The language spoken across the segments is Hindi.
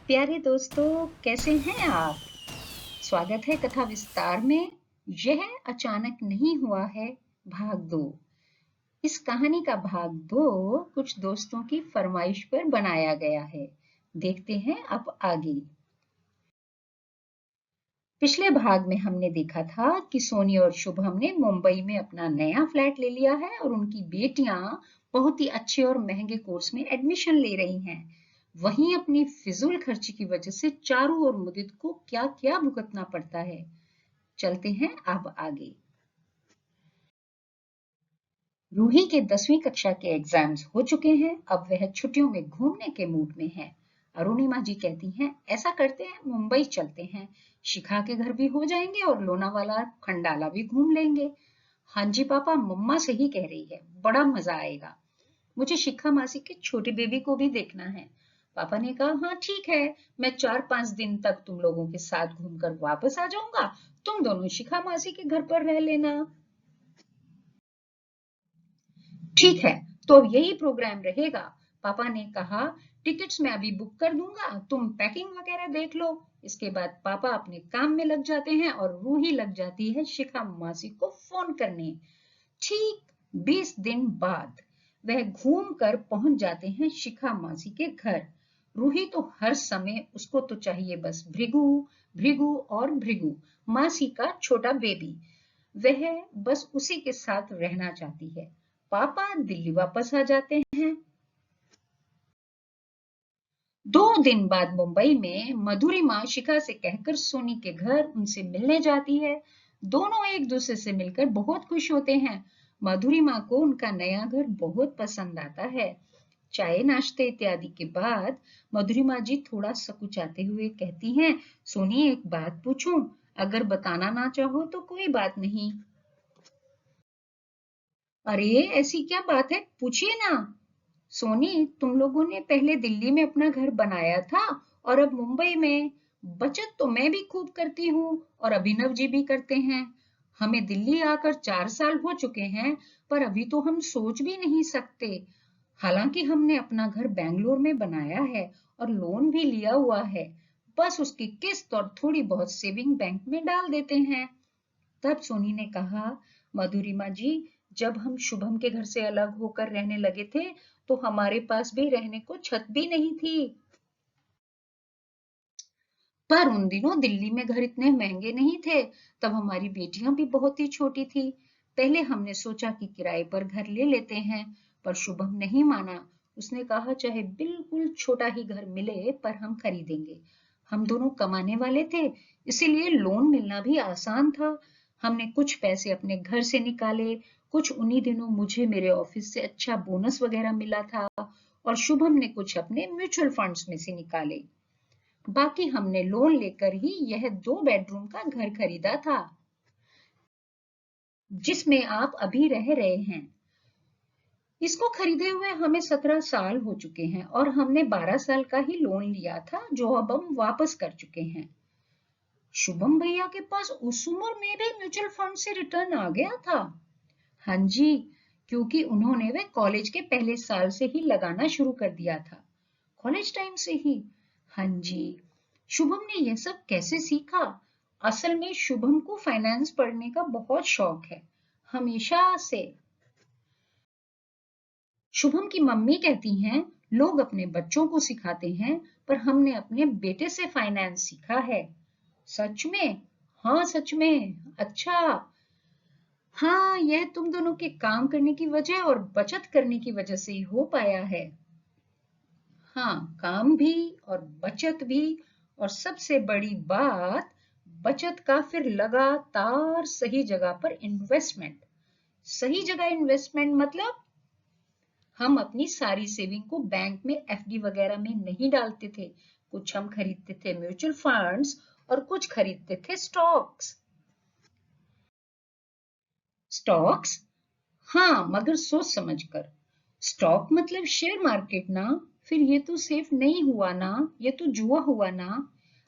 प्यारे दोस्तों, कैसे हैं आप? स्वागत है कथा विस्तार में। यह अचानक नहीं हुआ है भाग दो। इस कहानी का भाग दो कुछ दोस्तों की फरमाइश पर बनाया गया है। देखते हैं अब आगे। पिछले भाग में हमने देखा था कि सोनी और शुभम ने मुंबई में अपना नया फ्लैट ले लिया है और उनकी बेटियां बहुत ही अच्छे और महंगे कोर्स में एडमिशन ले रही हैं। वहीं अपनी फिजूल खर्ची की वजह से चारू और मुदित को क्या क्या भुगतना पड़ता है। चलते हैं अब आगे। रूही के 10वीं कक्षा के एग्जाम्स हो चुके हैं। अब वह छुट्टियों में घूमने के मूड में है। अरुणिमा जी कहती हैं, ऐसा करते हैं मुंबई चलते हैं, शिखा के घर भी हो जाएंगे और लोनावाला खंडाला भी घूम लेंगे। हाँ जी पापा, मम्मा सही कह रही है, बड़ा मजा आएगा। मुझे शिखा मासी के छोटी बेबी को भी देखना है। पापा ने कहा, हाँ ठीक है, मैं 4-5 दिन तक तुम लोगों के साथ घूमकर वापस आ जाऊंगा। तुम दोनों शिखा मासी के घर पर रह लेना। ठीक है, तो अब यही प्रोग्राम रहेगा। पापा ने कहा, टिकट्स मैं अभी बुक कर दूंगा, तुम पैकिंग वगैरह देख लो। इसके बाद पापा अपने काम में लग जाते हैं और रूही लग जाती है शिखा मासी को फोन करने। ठीक 20 दिन बाद वह घूम कर पहुंच जाते हैं शिखा मासी के घर। रूही तो हर समय उसको तो चाहिए बस भृगु, भृगु और भृगु, मासी का छोटा बेबी। वह बस उसी के साथ रहना चाहती है। पापा दिल्ली वापस आ जाते हैं। 2 दिन बाद मुंबई में मधुरिमा शिखा से कहकर सोनी के घर उनसे मिलने जाती है। दोनों एक दूसरे से मिलकर बहुत खुश होते हैं। मधुरिमा को उनका नया घर बहुत पसंद आता है। चाय नाश्ते इत्यादि के बाद मधुरिमा जी थोड़ा सकुचाते हुए कहती हैं, सोनी एक बात पूछूं? अगर बताना ना चाहो तो कोई बात नहीं। अरे ऐसी क्या बात है, पूछिए ना। सोनी, तुम लोगों ने पहले दिल्ली में अपना घर बनाया था और अब मुंबई में। बचत तो मैं भी खूब करती हूँ और अभिनव जी भी करते हैं। हमें दिल्ली आकर 4 साल हो चुके हैं, पर अभी तो हम सोच भी नहीं सकते। हालांकि हमने अपना घर बेंगलोर में बनाया है और लोन भी लिया हुआ है। बस उसकी किस्त और थोड़ी बहुत सेविंग बैंक में डाल देते हैं। तब सोनी ने कहा, मधुरिमा जी, जब हम शुभम के घर से अलग होकर रहने लगे थे तो हमारे पास भी रहने को छत भी नहीं थी। पर उन दिनों दिल्ली में घर इतने महंगे नहीं थे। तब हमारी बेटियां भी बहुत ही छोटी थी। पहले हमने सोचा कि किराए पर घर ले लेते हैं, पर शुभम नहीं माना। उसने कहा चाहे बिल्कुल छोटा ही घर मिले पर हम खरीदेंगे। हम दोनों कमाने वाले थे, इसीलिए लोन मिलना भी आसान था। हमने कुछ पैसे अपने घर से निकाले। कुछ उन्हीं दिनों मुझे मेरे ऑफिस से अच्छा बोनस वगैरह मिला था और शुभम ने कुछ अपने म्यूचुअल फंड्स में से निकाले। बाकी हमने लोन लेकर ही यह 2 बेडरूम का घर खरीदा था, जिसमें आप अभी रह रहे हैं। इसको खरीदे हुए हमें 17 साल हो चुके हैं और हमने 12 साल का ही लोन लिया था, जो अब हम वापस कर चुके हैं। शुभम भैया के पास उस उम्र में भी म्यूचुअल फंड से रिटर्न आ गया था। हाँ जी, क्योंकि उन्होंने वे कॉलेज के पहले साल से ही लगाना शुरू कर दिया था। कॉलेज टाइम से ही। हाँ जी। शुभम ने यह सब कैसे सीखा? असल में शुभम को फाइनेंस पढ़ने का बहुत शौक है, हमेशा से। शुभम की मम्मी कहती हैं, लोग अपने बच्चों को सिखाते हैं, पर हमने अपने बेटे से फाइनेंस सीखा है। सच में? हाँ सच में। अच्छा। हाँ, यह तुम दोनों के काम करने की वजह और बचत करने की वजह से ही हो पाया है। हाँ, काम भी और बचत भी, और सबसे बड़ी बात, बचत का फिर लगातार सही जगह पर इन्वेस्टमेंट। सही जगह इन्वेस्टमेंट मतलब हम अपनी सारी सेविंग को बैंक में एफडी वगैरह में नहीं डालते थे। कुछ हम खरीदते थे म्यूचुअल फंड्स और कुछ खरीदते थे स्टॉक्स। स्टॉक्स? हाँ, मगर सोच समझकर। स्टॉक मतलब शेयर मार्केट ना? फिर ये तो सेफ नहीं हुआ ना, ये तो जुआ हुआ ना।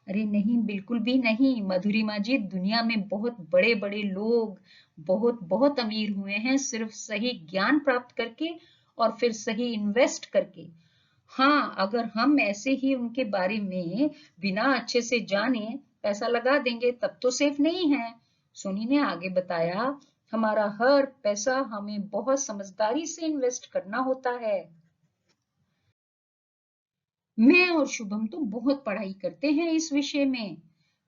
अरे नहीं, बिल्कुल भी नहीं मधुरिमा जी, दुनिया में बहुत बड़े बड़े लोग बहुत बहुत अमीर हुए हैं सिर्फ सही ज्ञान प्राप्त करके और फिर सही इन्वेस्ट करके। हाँ, अगर हम ऐसे ही उनके बारे में बिना अच्छे से जाने पैसा लगा देंगे तब तो सेफ नहीं है। सोनी ने आगे बताया, हमारा हर पैसा हमें बहुत समझदारी से इन्वेस्ट करना होता है। मैं और शुभम तो बहुत पढ़ाई करते हैं इस विषय में।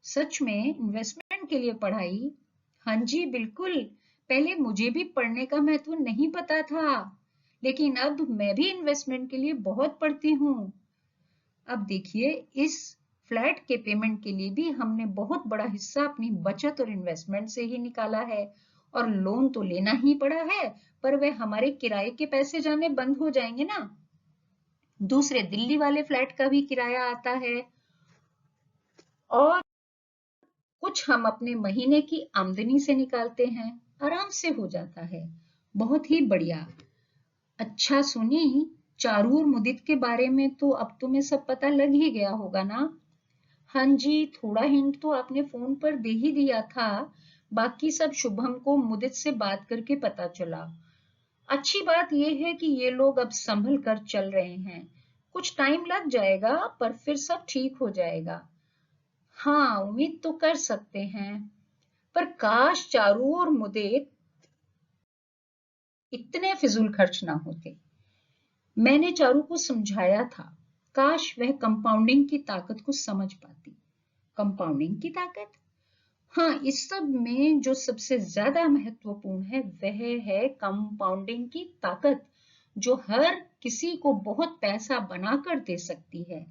सच में इन्वेस्टमेंट के लिए पढ़ाई? हाँ जी, बिल्कुल। पहले मुझे भी पढ़ने का महत्व नहीं पता था, लेकिन अब मैं भी इन्वेस्टमेंट के लिए बहुत पढ़ती हूँ। अब देखिए, इस फ्लैट के पेमेंट के लिए भी हमने बहुत बड़ा हिस्सा अपनी बचत और इन्वेस्टमेंट से ही निकाला है। और लोन तो लेना ही पड़ा है, पर वह हमारे किराए के पैसे जाने बंद हो जाएंगे ना। दूसरे दिल्ली वाले फ्लैट का भी किराया आता है, और कुछ हम अपने महीने की आमदनी से निकालते हैं। आराम से हो जाता है। बहुत ही बढ़िया। अच्छा सुनी, चारू और मुदित के बारे में तो अब तुम्हें सब पता लग ही गया होगा ना? हाँ जी, थोड़ा हिंट तो आपने फोन पर दे ही दिया था। बाकी सब शुभम को मुदित से बात करके पता चला। अच्छी बात यह है कि ये लोग अब संभल कर चल रहे हैं। कुछ टाइम लग जाएगा, पर फिर सब ठीक हो जाएगा। हाँ, उम्मीद तो कर सकते हैं। पर काश चारू और मुदित इतने फिजूल खर्च ना होते। मैंने चारू को समझाया था, काश वह कंपाउंडिंग की ताकत को समझ पाती। कंपाउंडिंग की ताकत? हाँ, इस सब में जो सबसे ज्यादा महत्वपूर्ण है वह है कंपाउंडिंग की ताकत, जो हर किसी को बहुत पैसा बनाकर दे सकती है।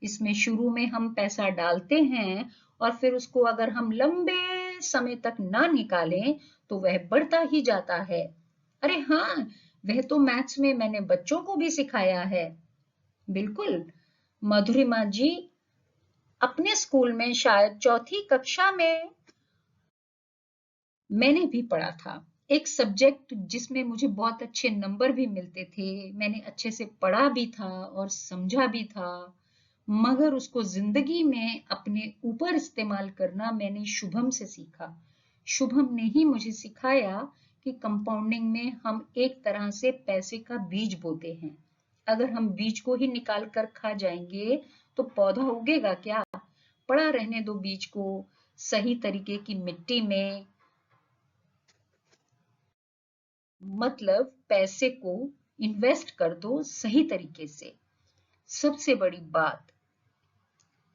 इसमें शुरू में हम पैसा डालते हैं, और फिर उसको अगर हम लंबे समय तक ना निकालें तो वह बढ़ता ही जाता है। अरे हाँ, वह तो मैथ्स में मैंने बच्चों को भी सिखाया है। बिल्कुल। मधुरिमा जी, अपने स्कूल में शायद चौथी कक्षा में मैंने भी पढ़ा था। एक सब्जेक्ट जिसमें मुझे बहुत अच्छे नंबर भी मिलते थे। मैंने अच्छे से पढ़ा भी था और समझा भी था, मगर उसको जिंदगी में अपने ऊपर इस्तेमाल करना मैंने शुभम से सीखा। शुभम ने ही मुझे सिखाया कि कंपाउंडिंग में हम एक तरह से पैसे का बीज बोते हैं। अगर हम बीज को ही निकाल कर खा जाएंगे तो पौधा उगेगा क्या? पड़ा रहने दो बीज को सही तरीके की मिट्टी में। मतलब पैसे को इन्वेस्ट कर दो सही तरीके से। सबसे बड़ी बात,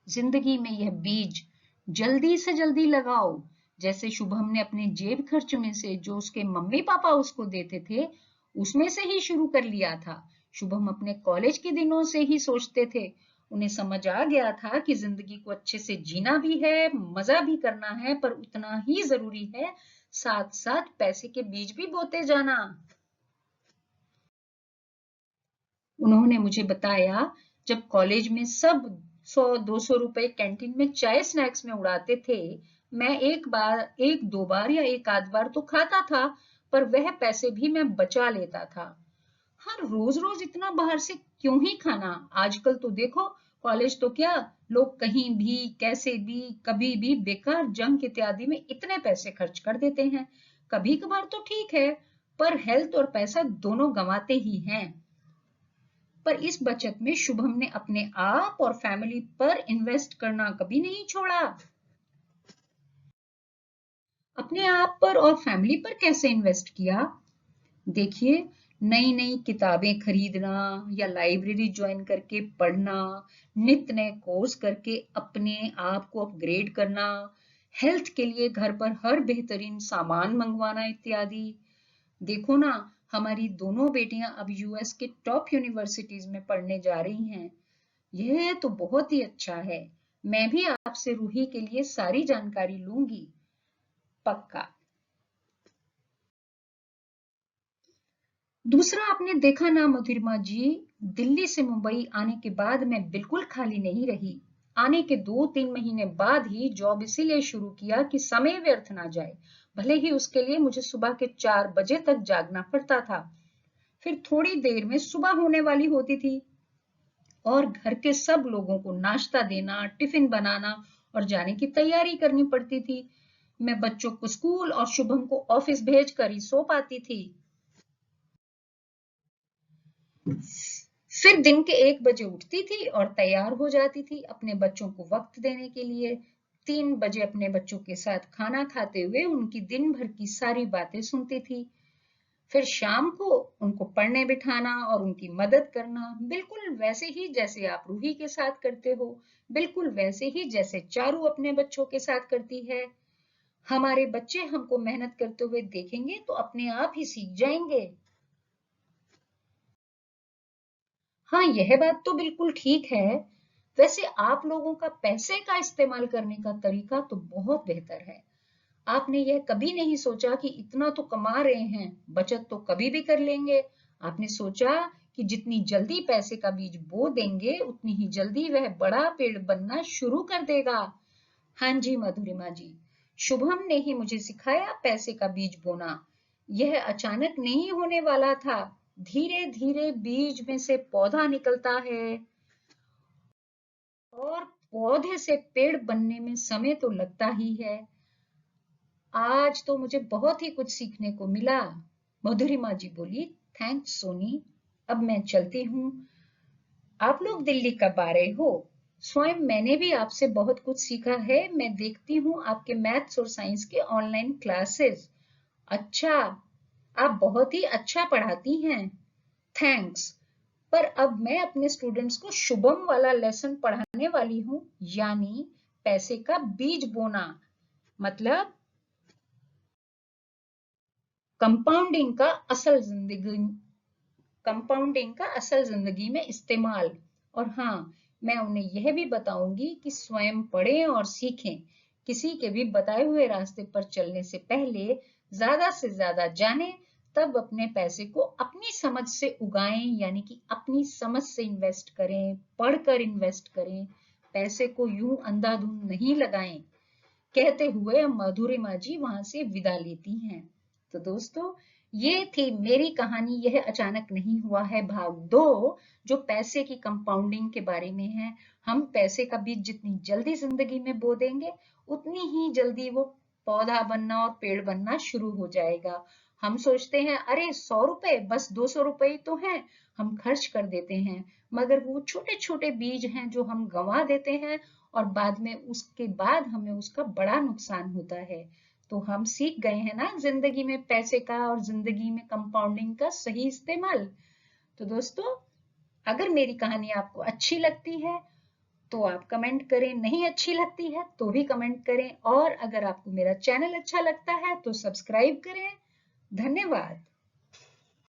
जिंदगी में यह बीज जल्दी से जल्दी लगाओ। जैसे शुभम ने अपने जेब खर्च में से जो उसके मम्मी पापा उसको देते थे, उसमें से ही शुरू कर लिया था। शुभम अपने कॉलेज के दिनों से ही सोचते थे। उन्हें समझ आ गया था कि जिंदगी को अच्छे से जीना भी है, मजा भी करना है, पर उतना ही जरूरी है साथ साथ पैसे के बीज भी बोते जाना। उन्होंने मुझे बताया, जब कॉलेज में सब 100-200 रुपए कैंटीन में चाय स्नैक्स में उड़ाते थे, मैं एक दो बार या एक आध बार तो खाता था, पर वह पैसे भी मैं बचा लेता था। हाँ, रोज रोज इतना बाहर से क्यों ही खाना? आजकल तो देखो, कॉलेज तो क्या, लोग कहीं भी कैसे भी कभी भी बेकार जंक इत्यादि में इतने पैसे खर्च कर देते हैं। कभी कभार तो ठीक है, पर हेल्थ और पैसा दोनों गंवाते ही हैं। पर इस बचत में शुभम ने अपने आप और फैमिली पर इन्वेस्ट करना कभी नहीं छोड़ा। अपने आप पर और फैमिली पर कैसे इन्वेस्ट किया? देखिए, नई नई किताबें खरीदना या लाइब्रेरी ज्वाइन करके पढ़ना, नित नए कोर्स करके अपने आप को अपग्रेड करना, हेल्थ के लिए घर पर हर बेहतरीन सामान मंगवाना इत्यादि। देखो ना, हमारी दोनों बेटियां अब यूएस के टॉप यूनिवर्सिटीज में पढ़ने जा रही हैं। यह तो बहुत ही अच्छा है। मैं भी आपसे रूही के लिए सारी जानकारी लूंगी। पक्का। दूसरा, आपने देखा ना मधुरिमा जी, दिल्ली से मुंबई आने के बाद मैं बिल्कुल खाली नहीं रही। आने के 2-3 महीने बाद ही जॉब इसीलिए शुरू किया कि समय व्यर्थ ना जाए, भले ही उसके लिए मुझे सुबह के 4 बजे तक जागना पड़ता था। फिर थोड़ी देर में सुबह होने वाली होती थी, और घर के सब लोगों को नाश्ता देना, टिफिन बनाना और जाने की तैयारी करनी पड़ती थी। मैं बच्चों को स्कूल और शुभम को ऑफिस भेज कर ही सो पाती थी। फिर दिन के 1 बजे उठती थी और तैयार हो जाती थी अपने बच्चों को वक्त देने के लिए। 3 बजे अपने बच्चों के साथ खाना खाते हुए उनकी दिन भर की सारी बातें सुनती थी। फिर शाम को उनको पढ़ने बिठाना और उनकी मदद करना, बिल्कुल वैसे ही जैसे आप रूही के साथ करते हो, बिल्कुल वैसे ही जैसे चारू अपने बच्चों के साथ करती है। हमारे बच्चे हमको मेहनत करते हुए देखेंगे तो अपने आप ही सीख जाएंगे। हाँ, यह बात तो बिल्कुल ठीक है। वैसे आप लोगों का पैसे का इस्तेमाल करने का तरीका तो बहुत बेहतर है। आपने यह कभी नहीं सोचा कि इतना तो कमा रहे हैं, बचत तो कभी भी कर लेंगे। आपने सोचा कि जितनी जल्दी पैसे का बीज बो देंगे, उतनी ही जल्दी वह बड़ा पेड़ बनना शुरू कर देगा। हाँ जी मधुरिमा जी, शुभम ने ही मुझे सिखाया पैसे का बीज बोना। यह अचानक नहीं होने वाला था। धीरे धीरे बीज में से पौधा निकलता है और पौधे से पेड़ बनने में समय तो लगता ही है। आज तो मुझे बहुत ही कुछ सीखने को मिला। मधुरिमा जी बोली, थैंक्स सोनी, अब मैं चलती हूँ। आप लोग दिल्ली कब आ रहे हो? स्वयं मैंने भी आपसे बहुत कुछ सीखा है। मैं देखती हूँ आपके मैथ्स और साइंस के ऑनलाइन क्लासेस। अच्छा, आप बहुत ही अच्छा पढ़ाती हैं। थैंक्स। पर अब मैं अपने स्टूडेंट्स को शुभम वाला लेसन पढ़ाने वाली हूँ, यानी पैसे का बीज बोना, मतलब कंपाउंडिंग का असल जिंदगी कंपाउंडिंग का असल जिंदगी में इस्तेमाल। और हाँ, मैं उन्हें यह भी बताऊंगी कि स्वयं पढ़ें और सीखें। किसी के भी बताए हुए रास्ते पर चलने से पहले ज्यादा से ज्यादा जानें, तब अपने पैसे को अपनी समझ से उगाएं, यानी कि अपनी समझ से इन्वेस्ट करें, पढ़कर इन्वेस्ट करें। पैसे को यूं अंधाधुंध नहीं लगाएं। कहते हुए मधुरिमा जी वहां से विदा लेती हैं। तो दोस्तों, ये थी मेरी कहानी, यह अचानक नहीं हुआ है भाग 2, जो पैसे की कंपाउंडिंग के बारे में है। हम पैसे का बीज जितनी जल्दी जिंदगी में बो देंगे, उतनी ही जल्दी वो पौधा बनना और पेड़ बनना शुरू हो जाएगा। हम सोचते हैं अरे 100 रुपए, बस 200 रुपए ही तो हैं, हम खर्च कर देते हैं। मगर वो छोटे छोटे बीज हैं जो हम गंवा देते हैं, और बाद में उसके बाद हमें उसका बड़ा नुकसान होता है। तो हम सीख गए हैं ना जिंदगी में पैसे का और जिंदगी में कंपाउंडिंग का सही इस्तेमाल। तो दोस्तों, अगर मेरी कहानी आपको अच्छी लगती है तो आप कमेंट करें, नहीं अच्छी लगती है तो भी कमेंट करें, और अगर आपको मेरा चैनल अच्छा लगता है तो सब्सक्राइब करें। धन्यवाद।